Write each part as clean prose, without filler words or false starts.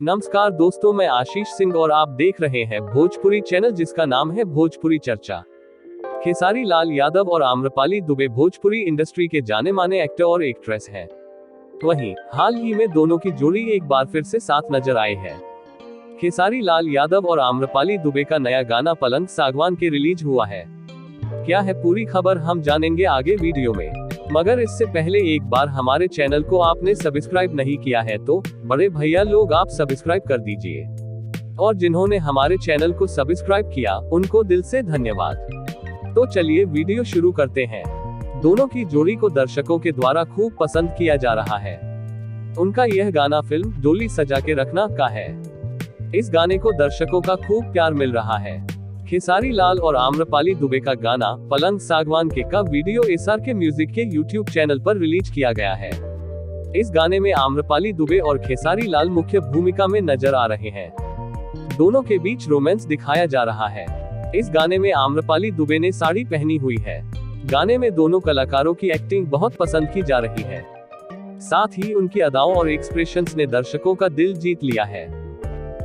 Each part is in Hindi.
नमस्कार दोस्तों, मैं आशीष सिंह और आप देख रहे हैं भोजपुरी चैनल जिसका नाम है भोजपुरी चर्चा। खेसारी लाल यादव और आम्रपाली दुबे भोजपुरी इंडस्ट्री के जाने माने एक्टर और एक्ट्रेस हैं। वहीं हाल ही में दोनों की जोड़ी एक बार फिर से साथ नजर आए हैं। खेसारी लाल यादव और आम्रपाली दुबे का नया गाना पलंग सागवान के रिलीज हुआ है। क्या है पूरी खबर हम जानेंगे आगे वीडियो में, मगर इससे पहले एक बार हमारे चैनल को आपने सब्सक्राइब नहीं किया है तो बड़े भैया लोग आप सब्सक्राइब कर दीजिए, और जिन्होंने हमारे चैनल को सब्सक्राइब किया उनको दिल से धन्यवाद। तो चलिए वीडियो शुरू करते हैं। दोनों की जोड़ी को दर्शकों के द्वारा खूब पसंद किया जा रहा है। उनका यह गाना फिल्म डोली सजा के रखना का है। इस गाने को दर्शकों का खूब प्यार मिल रहा है। खेसारी लाल और आम्रपाली दुबे का गाना पलंग सागवान के का वीडियो SRK म्यूजिक के YouTube चैनल पर रिलीज किया गया है। इस गाने में आम्रपाली दुबे और खेसारी लाल मुख्य भूमिका में नजर आ रहे हैं। दोनों के बीच रोमांस दिखाया जा रहा है। इस गाने में आम्रपाली दुबे ने साड़ी पहनी हुई है। गाने में दोनों कलाकारों की एक्टिंग बहुत पसंद की जा रही है। साथ ही उनकी अदाओं और एक्सप्रेशंस ने दर्शकों का दिल जीत लिया है।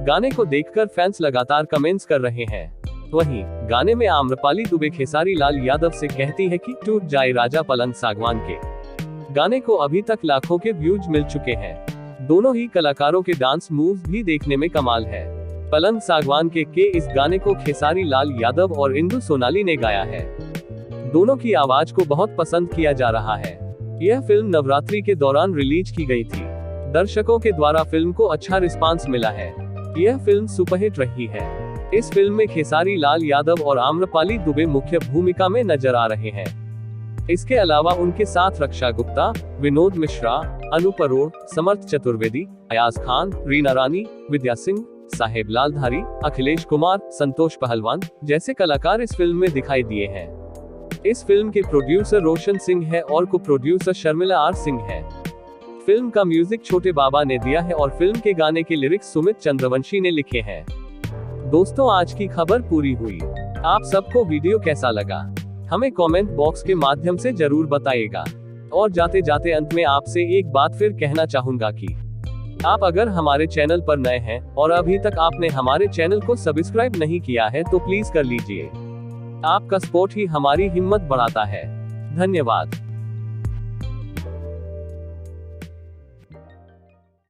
गाने को देखकर फैंस लगातार कमेंट्स कर रहे हैं। वहीं गाने में आम्रपाली दुबे खेसारी लाल यादव से कहती है कि टूट जाए राजा पलंग सागवान के। गाने को अभी तक लाखों के व्यूज मिल चुके हैं। दोनों ही कलाकारों के डांस मूव्स भी देखने में कमाल है। पलंग सागवान के इस गाने को खेसारी लाल यादव और इंदु सोनाली ने गाया है। दोनों की आवाज को बहुत पसंद किया जा रहा है। यह फिल्म नवरात्रि के दौरान रिलीज की गई थी। दर्शकों के द्वारा फिल्म को अच्छा रिस्पांस मिला है। यह फिल्म सुपरहिट रही है। इस फिल्म में खेसारी लाल यादव और आम्रपाली दुबे मुख्य भूमिका में नजर आ रहे हैं। इसके अलावा उनके साथ रक्षा गुप्ता, विनोद मिश्रा, अनूप अरोड़, समर्थ चतुर्वेदी, अयाज खान, रीना रानी, विद्या सिंह, साहेब लालधारी, अखिलेश कुमार, संतोष पहलवान जैसे कलाकार इस फिल्म में दिखाई दिए हैं। इस फिल्म के प्रोड्यूसर रोशन सिंह है और को प्रोड्यूसर शर्मिला आर सिंह है। फिल्म का म्यूजिक छोटे बाबा ने दिया है और फिल्म के गाने के लिरिक्स सुमित चंद्रवंशी ने लिखे हैं। दोस्तों, आज की खबर पूरी हुई। आप सबको वीडियो कैसा लगा हमें कमेंट बॉक्स के माध्यम से जरूर बताइएगा। और जाते जाते अंत में आपसे एक बात फिर कहना चाहूंगा कि आप अगर हमारे चैनल पर नए हैं और अभी तक आपने हमारे चैनल को सब्सक्राइब नहीं किया है तो प्लीज कर लीजिए। आपका सपोर्ट ही हमारी हिम्मत बढ़ाता है। धन्यवाद।